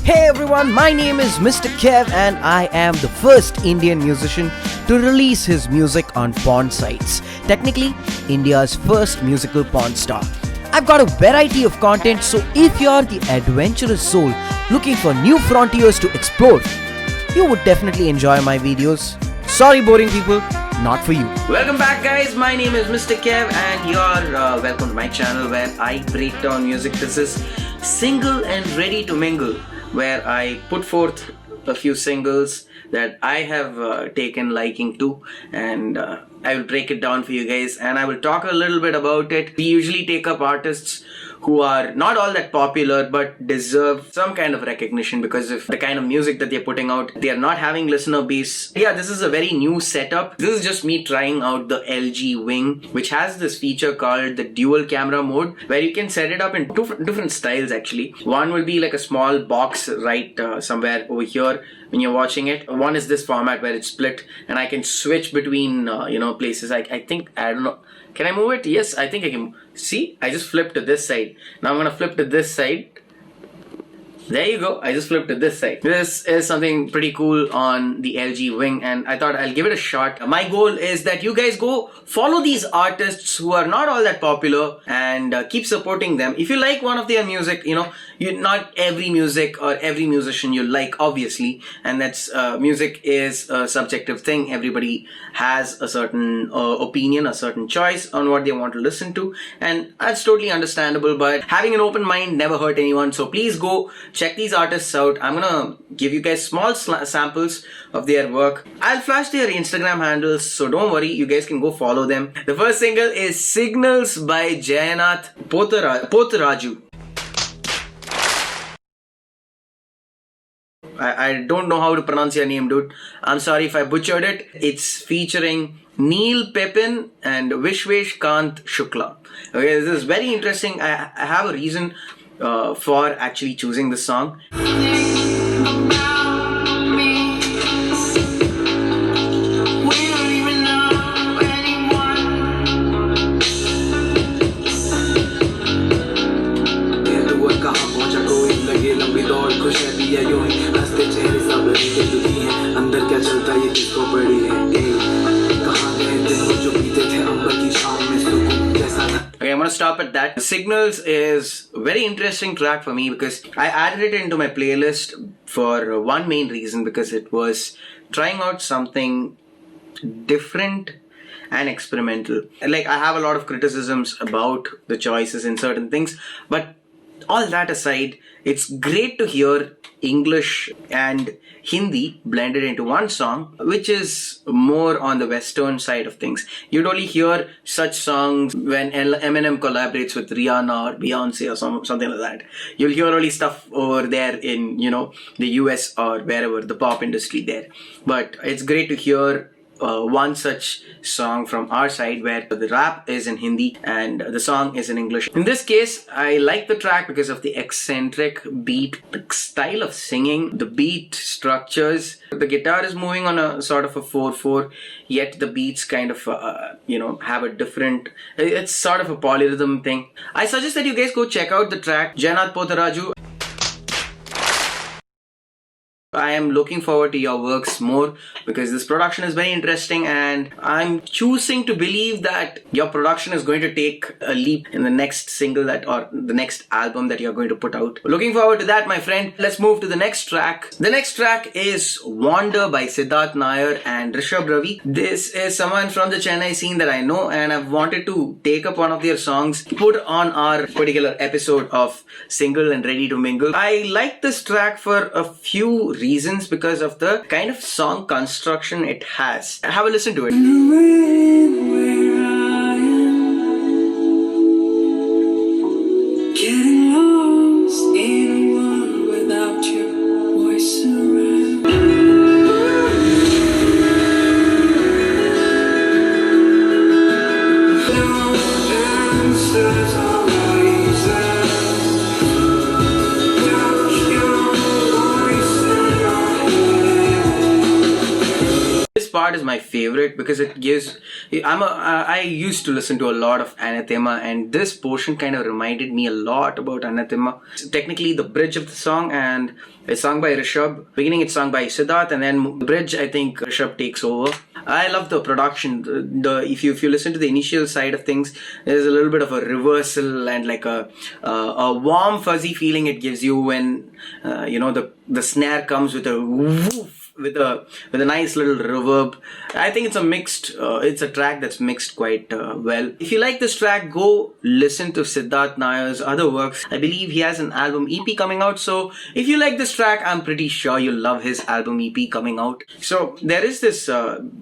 Hey everyone, my name is Mr. Kev and I am the first Indian musician to release his music on porn sites. Technically, India's first musical porn star. I've got a variety of content, so if you're the adventurous soul looking for new frontiers to explore, you would definitely enjoy my videos. Sorry boring people, not for you. Welcome back guys, my name is Mr. Kev and you're welcome to my channel where I break down music. This is Single and Ready to Mingle, where I put forth a few singles that I have taken liking to, and I will break it down for you guys and I will talk a little bit about it. We usually take up artists who are not all that popular but deserve some kind of recognition because of the kind of music that they're putting out. They are not having listener base. Yeah, this is a very new setup. This is just me trying out the LG Wing, which has this feature called the dual camera mode, where you can set it up in two different styles actually. One will be like a small box right somewhere over here when you're watching it. One is this format where it's split and I can switch between places. I think, I don't know, can I move it? Yes, I think I can. See, I just flipped to this side. Now I'm gonna flip to this side. There you go, I just flipped to this side. This is something pretty cool on the LG Wing and I thought I'll give it a shot. My goal is that you guys go follow these artists who are not all that popular and keep supporting them. If you like one of their music, not every music or every musician you like, obviously, and that's music is a subjective thing. Everybody has a certain opinion, a certain choice on what they want to listen to, and that's totally understandable, but having an open mind never hurt anyone. So please go check these artists out. I'm gonna give you guys small samples of their work. I'll flash their Instagram handles, so don't worry, you guys can go follow them. The first single is Signals by Jayannath Potharaju. I don't know how to pronounce your name, dude. I'm sorry if I butchered it. It's featuring Neil Pepin and Vishwesh Kant Shukla. Okay, this is very interesting. I have a reason for actually choosing this song. Okay, I'm gonna stop at that. Signals is a very interesting track for me because I added it into my playlist for one main reason, because it was trying out something different and experimental. Like, I have a lot of criticisms about the choices in certain things, but all that aside, it's great to hear English and Hindi blended into one song, which is more on the Western side of things. You'd only hear such songs when Eminem collaborates with Rihanna or Beyonce or something like that. You'll hear only stuff over there in, the US or wherever, the pop industry there. But it's great to hear one such song from our side where the rap is in Hindi and the song is in English. In this case, I like the track because of the eccentric beat, the style of singing, the beat structures. The guitar is moving on a sort of a 4/4, yet the beats kind of have a different, it's sort of a polyrhythm thing. I suggest that you guys go check out the track Jayannath Potharaju. I am looking forward to your works more because this production is very interesting and I'm choosing to believe that your production is going to take a leap in the next single or the next album that you're going to put out. Looking forward to that, my friend. Let's move to the next track. The next track is Wander by Siddharth Nair and Rishabh Ravi. This is someone from the Chennai scene that I know and I've wanted to take up one of their songs, put on our particular episode of Single and Ready to Mingle. I like this track for a few reasons because of the kind of song construction it has. Have a listen to it. part is my favorite because it gives. I used to listen to a lot of Anathema, and this portion kind of reminded me a lot about Anathema. It's technically the bridge of the song, and it's sung by Rishabh. Beginning it's sung by Siddharth, and then the bridge I think Rishabh takes over. I love the production. If you listen to the initial side of things, there's a little bit of a reversal and like a warm fuzzy feeling it gives you when the snare comes with a woof. With a nice little reverb. I think it's it's a track that's mixed quite well. If you like this track, go listen to Siddharth Nayar's other works. I believe he has an album EP coming out, so if you like this track, I'm pretty sure you'll love his album EP coming out. So there is this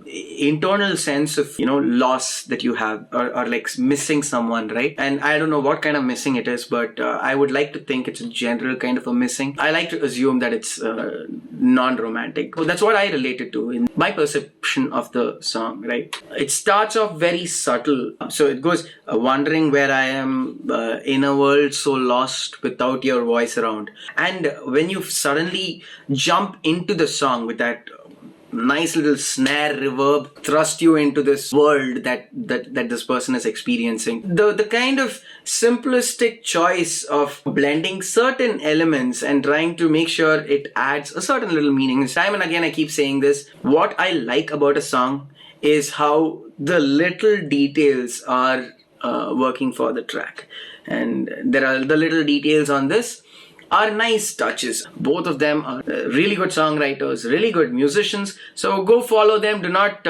internal sense of loss that you have, or like missing someone, right? And I don't know what kind of missing it is, but I would like to think it's a general kind of a missing. I like to assume that it's non-romantic. That's what I related to in my perception of the song, right? It starts off very subtle. So it goes, wondering where I am in a world so lost without your voice around. And when you suddenly jump into the song with that nice little snare reverb, thrust you into this world that this person is experiencing. The kind of simplistic choice of blending certain elements and trying to make sure it adds a certain little meaning. Time and again I keep saying this. What I like about a song is how the little details are working for the track. And there are the little details on this are nice touches. Both of them are really good songwriters, really good musicians. So go follow them. Do not,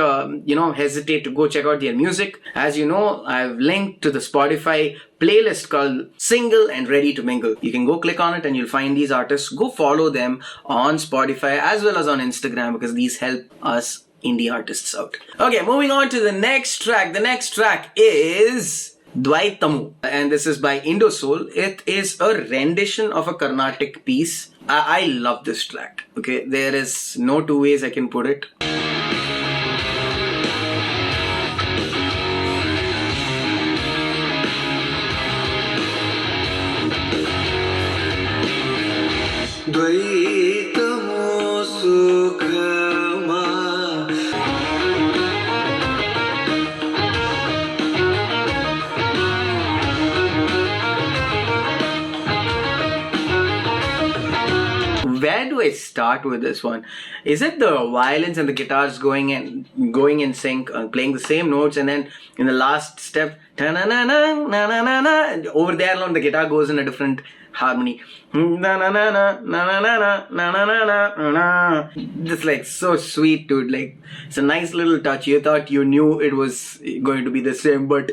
hesitate to go check out their music. As you know, I've linked to the Spotify playlist called Single and Ready to Mingle. You can go click on it and you'll find these artists. Go follow them on Spotify as well as on Instagram because these help us indie artists out. Okay, moving on to the next track. The next track is Dwaitamu, and this is by Indosoul. It is a rendition of a Carnatic piece. I love this track. Okay, there is no two ways I can put it. Dwaitamu sukhama. Where do I start with this one? Is it the violins and the guitars going in sync, playing the same notes, and then in the last step, over there alone the guitar goes in a different harmony. Just like so sweet, dude. Like it's a nice little touch. You thought you knew it was going to be the same, but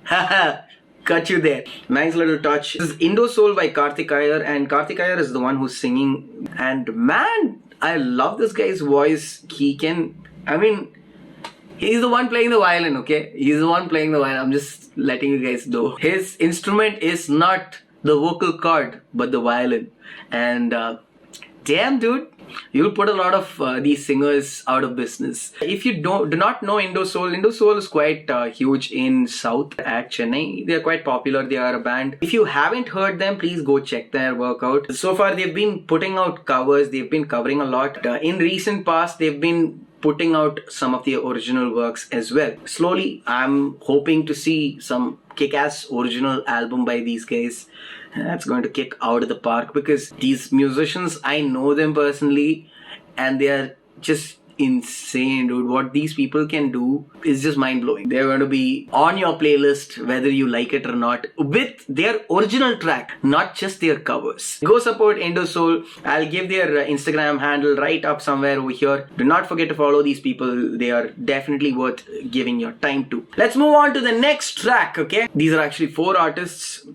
haha. Cut you there. Nice little touch. This is Indosoul by Karthik Iyer, and Karthik Iyer is the one who's singing. And man, I love this guy's voice. He's the one playing the violin, okay? He's the one playing the violin. I'm just letting you guys know. His instrument is not the vocal cord, but the violin. And damn, dude. You'll put a lot of these singers out of business. If you do not know Indosoul is quite huge in South at Chennai. They are quite popular. They are a band. If you haven't heard them, please go check their work out. So far, they've been putting out covers. They've been covering a lot. In recent past, they've been putting out some of the original works as well. Slowly, I'm hoping to see some kick-ass original album by these guys. That's going to kick out of the park because these musicians, I know them personally and they are just insane, dude. What these people can do is just mind-blowing. They're going to be on your playlist whether you like it or not with their original track, not just their covers. Go support Indosoul. I'll give their Instagram handle right up somewhere over here. Do not forget to follow these people. They are definitely worth giving your time to. Let's move on to the next track, okay? These are actually 4 artists.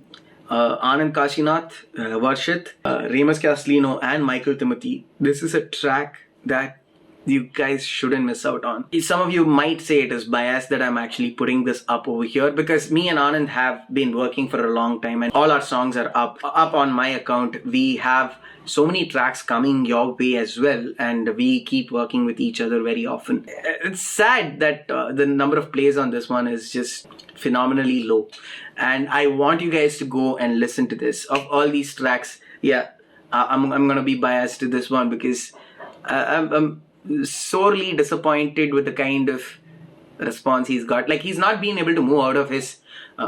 Anand Kashinath, Varshit, Remus Castellino and Michael Timothy. This is a track that you guys shouldn't miss out on. Some of you might say it is biased that I'm actually putting this up over here because me and Anand have been working for a long time and all our songs are up on my account. We have so many tracks coming your way as well and we keep working with each other very often. It's sad that the number of plays on this one is just phenomenally low. And I want you guys to go and listen to this. Of all these tracks, yeah, I'm gonna be biased to this one because sorely disappointed with the kind of response he's got. Like, he's not been able to move out of his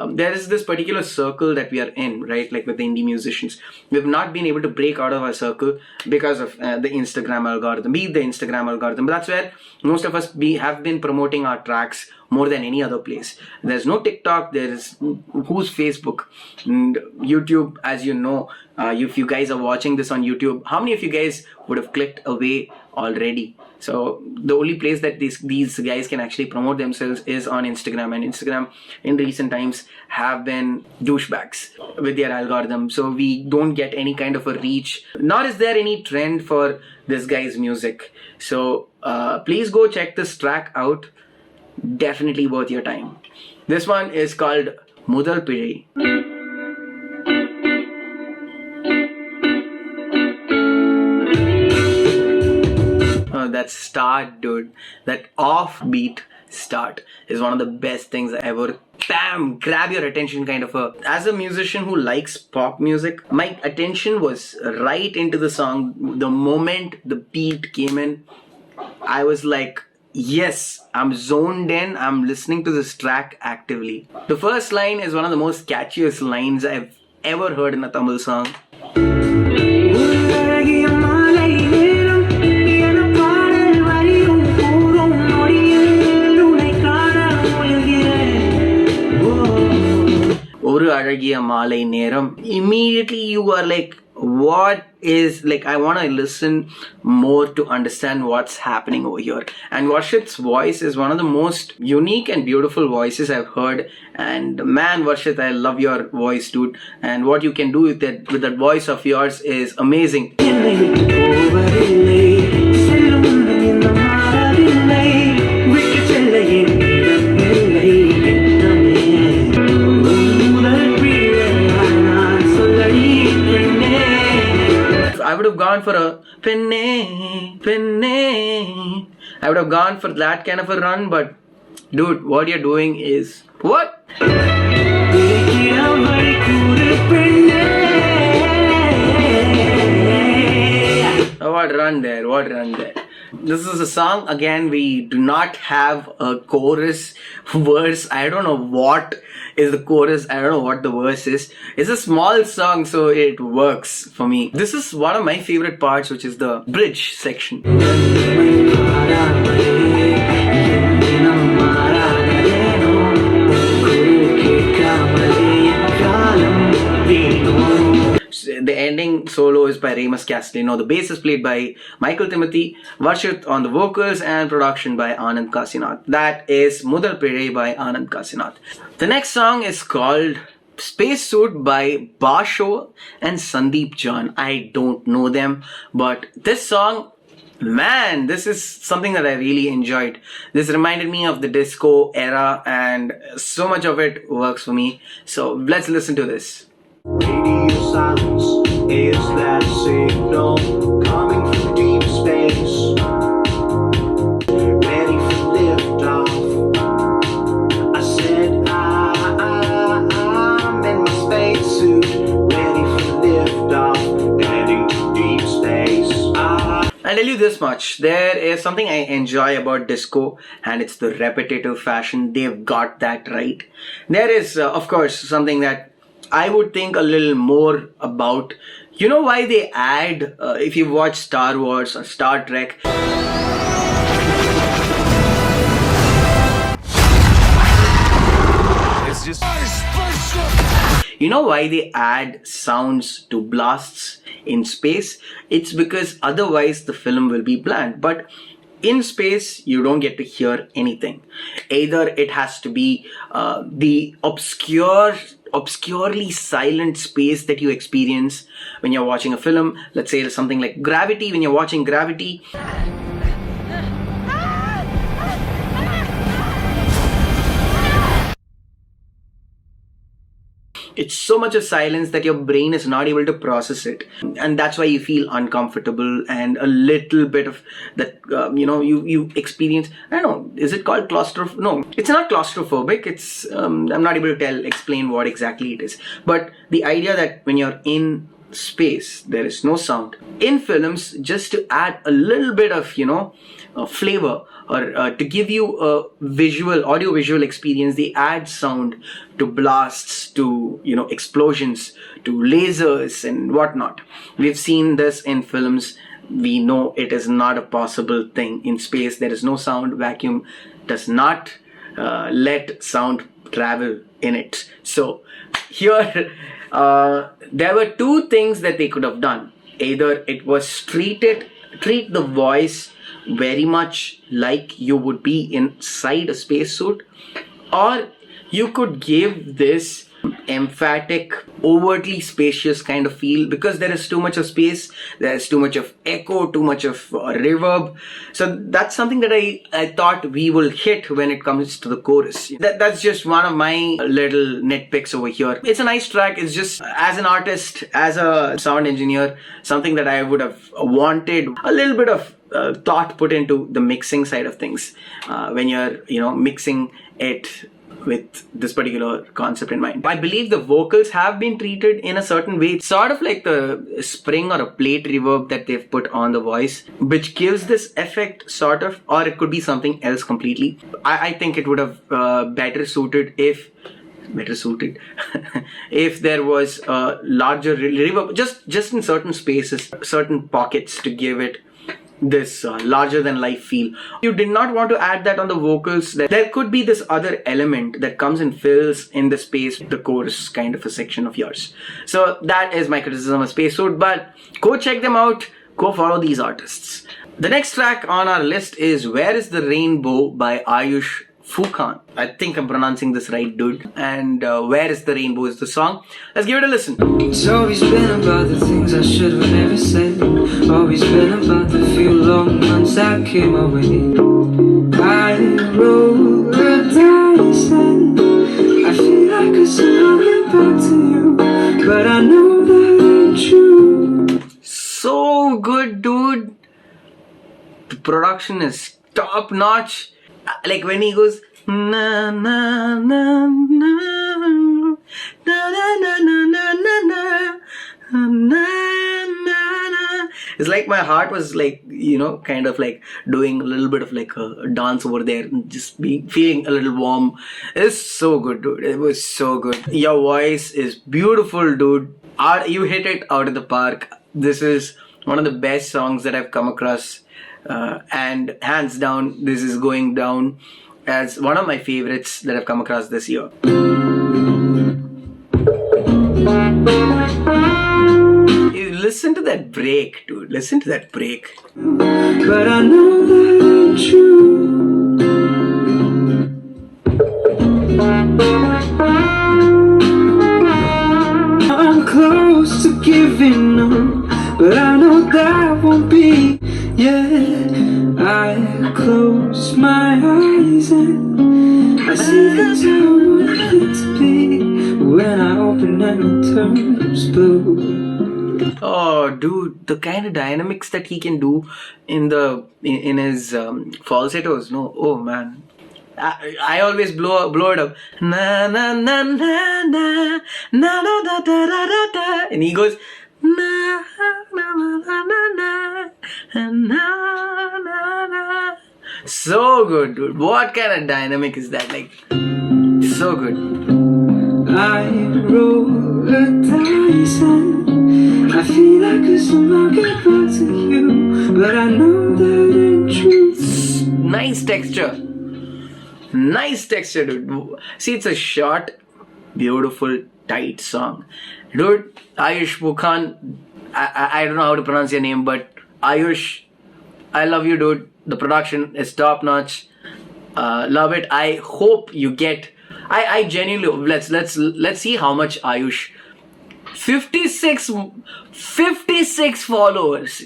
there is this particular circle that we are in, right? Like with the indie musicians, we've not been able to break out of our circle because of the Instagram algorithm, be it the Instagram algorithm. But that's where most of us have been promoting our tracks more than any other place. There's no TikTok, there's who's Facebook and YouTube. As you know, if you guys are watching this on YouTube, how many of you guys would have clicked away already? So the only place that these guys can actually promote themselves is on Instagram, and Instagram in recent times have been douchebags with their algorithm. So we don't get any kind of a reach, nor is there any trend for this guy's music. So please go check this track out. Definitely worth your time. This one is called Mudhal Pizhai. That start, dude, that offbeat start is one of the best things ever. Bam! Grab your attention kind of a... As a musician who likes pop music, my attention was right into the song. The moment the beat came in, I was like, yes, I'm zoned in. I'm listening to this track actively. The first line is one of the most catchiest lines I've ever heard in a Tamil song. Immediately you are like, what is, like, I want to listen more to understand what's happening over here. And Varshit's voice is one of the most unique and beautiful voices I've heard. And man, Varshit, I love your voice, dude. And what you can do with that voice of yours is amazing. I would have gone for a penne. I would have gone for that kind of a run, but dude, what you're doing is what? What run there? What run there? This is a song, again, we do not have a chorus verse. I don't know what is the chorus. I don't know what the verse is. It's a small song, so it works for me. This is one of my favorite parts, which is the bridge section. The ending solo is by Remus Castellino. The bass is played by Michael Timothy. Varshit on the vocals, and production by Anand Kasinath. That is Moodle Period by Anand Kasinath. The next song is called Spacesuit by Basho and Sandeep John. I don't know them, but this song, man, this is something that I really enjoyed. This reminded me of the disco era, and so much of it works for me. So let's listen to this. Radio silence, is that a signal coming from deep space? Ready for liftoff. I said I'm in my spacesuit, ready for liftoff, heading to deep space. I'll tell you this much, there is something I enjoy about disco, and it's the repetitive fashion. They've got that right. There is, of course, something that I would think a little more about. You know why they add, if you watch Star Wars or Star Trek, it's just... You know why they add sounds to blasts in space? It's because otherwise the film will be bland. But in space, you don't get to hear anything. Either it has to be the obscurely silent space that you experience when you're watching a film. Let's say something like Gravity. When you're watching Gravity, it's so much of silence that your brain is not able to process it, and that's why you feel uncomfortable and a little bit of that. You experience, I don't know, is it called claustrophobic? No, it's not claustrophobic. It's I'm not able to explain what exactly it is, but the idea that when you're in space, there is no sound. In films, just to add a little bit of, flavor, or to give you a audio visual experience, they add sound to blasts, to, explosions, to lasers and whatnot. We've seen this in films. We know it is not a possible thing. In space, there is no sound. Vacuum does not let sound travel in it. So here, there were two things that they could have done. Either it was treat the voice very much like you would be inside a spacesuit, or you could give this emphatic, overtly spacious kind of feel, because there is too much of space, there is too much of echo, too much of reverb. So that's something that I thought we will hit when it comes to the chorus. That's just one of my little nitpicks over here. It's a nice track. It's just, as an artist, as a sound engineer, something that I would have wanted a little bit of thought put into the mixing side of things, when you're mixing it with this particular concept in mind. I believe the vocals have been treated in a certain way. It's sort of like the spring or a plate reverb that they've put on the voice, which gives this effect, sort of, or it could be something else completely. I think it would have better suited if there was a larger reverb, just in certain spaces, certain pockets, to give it this larger than life feel. You did not want to add that on the vocals. There could be this other element that comes and fills in the space, the chorus kind of a section of yours. So that is my criticism of Spacesuit, but go check them out, go follow these artists. The next track on our list is Where is the Rainbow by Ayush Fukan. I think I'm pronouncing this right, dude. And Where is the Rainbow is the song. Let's give it a listen. It's always been about the things I should have never said. Always been about the few long months that came my way. I roll the dice and I feel like I somehow get back to you, but I know that ain't true. So good, dude. The production is top notch. Like when he goes na na na na na na na na na na na. It's like my heart was like, kind of like doing a little bit of like a dance over there, just feeling a little warm. It's so good, dude. It was so good. Your voice is beautiful, dude. You hit it out of the park. This is one of the best songs that I've come across. And hands down, this is going down as one of my favorites that I've come across this year. You listen to that break, dude. Listen to that break. But I know that ain't true. I'm close to giving up, but I know that won't be. Yeah, I close my eyes and I see things I want it to be. When I open them, it turns blue. Oh, dude, the kind of dynamics that he can do in his falsettos. No, oh man, I always blow it up. Na na na na na na na da da da da, and he goes na na na na na na na na na. So good, dude. What kind of dynamic is that? Like, so good. I roll the dice and I feel like I somehow get back to you, but I know that ain't true. Nice texture. Nice texture, dude. See, it's a short, beautiful, tight song. Dude, Ayush Mukhan, I don't know how to pronounce your name, but Ayush, I love you, dude. The production is top notch. Love it. I hope you get. I genuinely, let's see how much Ayush. 56 followers.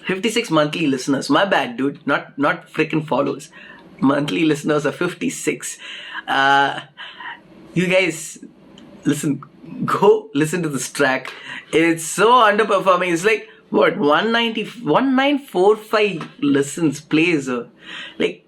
56 monthly listeners. My bad, dude. Not freaking followers. Monthly listeners are 56. You guys, listen. Go listen to this track. It's so underperforming. It's like, what, 1945 listens, plays. Like,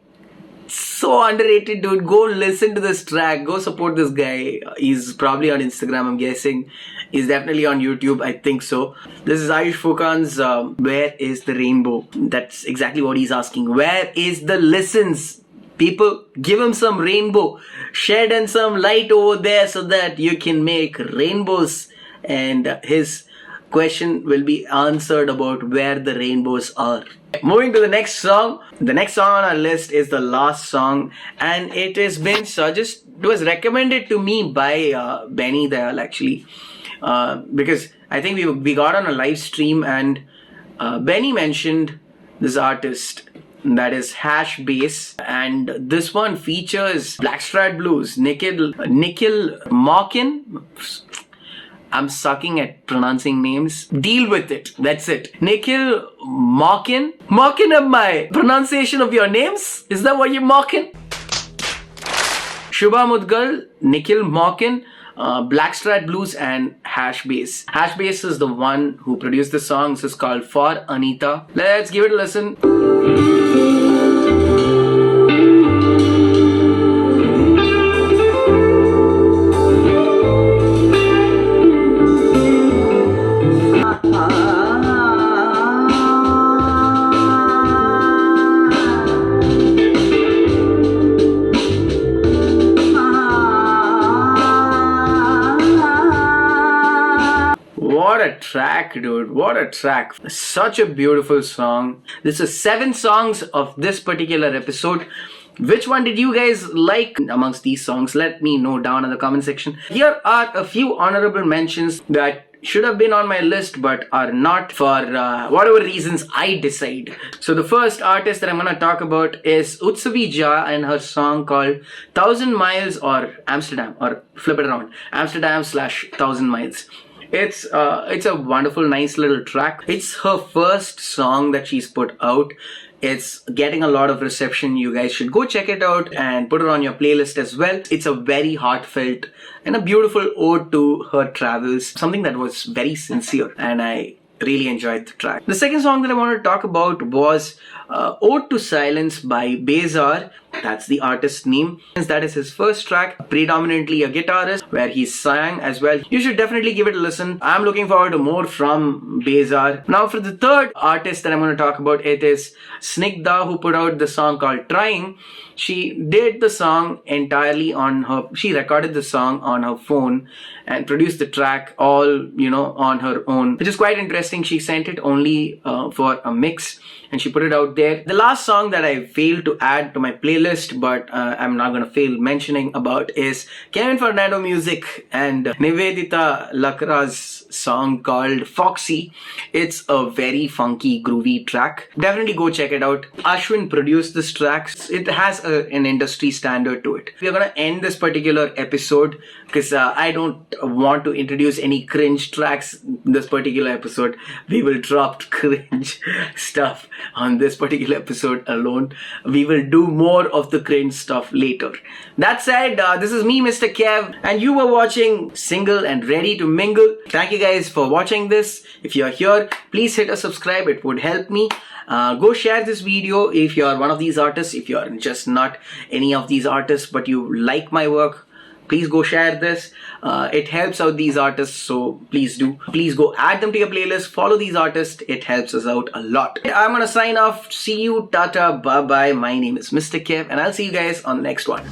So underrated, dude. Go listen to this track. Go support this guy. He's probably on Instagram, I'm guessing. He's definitely on YouTube, I think so. This is Ayush Fukan's Where is the Rainbow? That's exactly what he's asking. Where is the listens? People, give him some rainbow. Shed and some light over there so that you can make rainbows. And his question will be answered about where the rainbows are. Moving to the next song. The next song on our list is the last song, and it has been it was recommended to me by Benny Dayal actually, because I think we got on a live stream and Benny mentioned this artist, that is Hash Bass, and this one features Blackstrat Blues, Nikhil Mawkin. I'm sucking at pronouncing names. Deal with it. That's it. Nikhil Mawkin. Mocking up my pronunciation of your names? Is that what you're mocking? Shubha Mudgal, Nikhil Mawkin, Blackstrat Blues, and Hash Bass. Hash Bass is the one who produced the song. This is called For Anita. Let's give it a listen. What a track, dude. What a track. Such a beautiful song. This is 7 songs of this particular episode. Which one did you guys like amongst these songs? Let me know down in the comment section. Here are a few honorable mentions that should have been on my list but are not for whatever reasons I decide. So the first artist that I'm going to talk about is Utsavi Jha and her song called 1000 Miles or Amsterdam, or flip it around, Amsterdam/1000 Miles. It's a wonderful, nice little track. It's her first song that she's put out. It's getting a lot of reception. You guys should go check it out and put it on your playlist as well. It's a very heartfelt and a beautiful ode to her travels. Something that was very sincere, and I really enjoyed the track. The second song that I want to talk about was Ode to Silence by Bezar. That's the artist's name. That is his first track, predominantly a guitarist, where he sang as well. You should definitely give it a listen. I'm looking forward to more from Bezar. Now for the third artist that I'm going to talk about, it is Snigdha, who put out the song called Trying. She did the song entirely on her, she recorded the song on her phone and produced the track all, on her own, which is quite interesting. She sent it only for a mix and she put it out there. The last song that I failed to add to my playlist, but I'm not going to fail mentioning about, is Kevin Fernando Music and Nivedita Lakra's song called Foxy. It's a very funky, groovy track. Definitely go check it out. Ashwin produced this track. It has an industry standard to it. We're going to end this particular episode because I don't want to introduce any cringe tracks in this particular episode. We will drop cringe stuff on this particular episode alone. We will do more of the cringe stuff later. That said, this is me, Mr. Kev, and you were watching Single and Ready to Mingle. Thank you guys for watching this. If you're here, please hit a subscribe. It would help me. Go share this video if you're one of these artists. If you're just not any of these artists but you like my work, please go share this. It helps out these artists, so please do. Please go add them to your playlist. Follow these artists. It helps us out a lot. I'm gonna sign off. See you. Tata. Bye bye. My name is Mr. Kev, and I'll see you guys on the next one.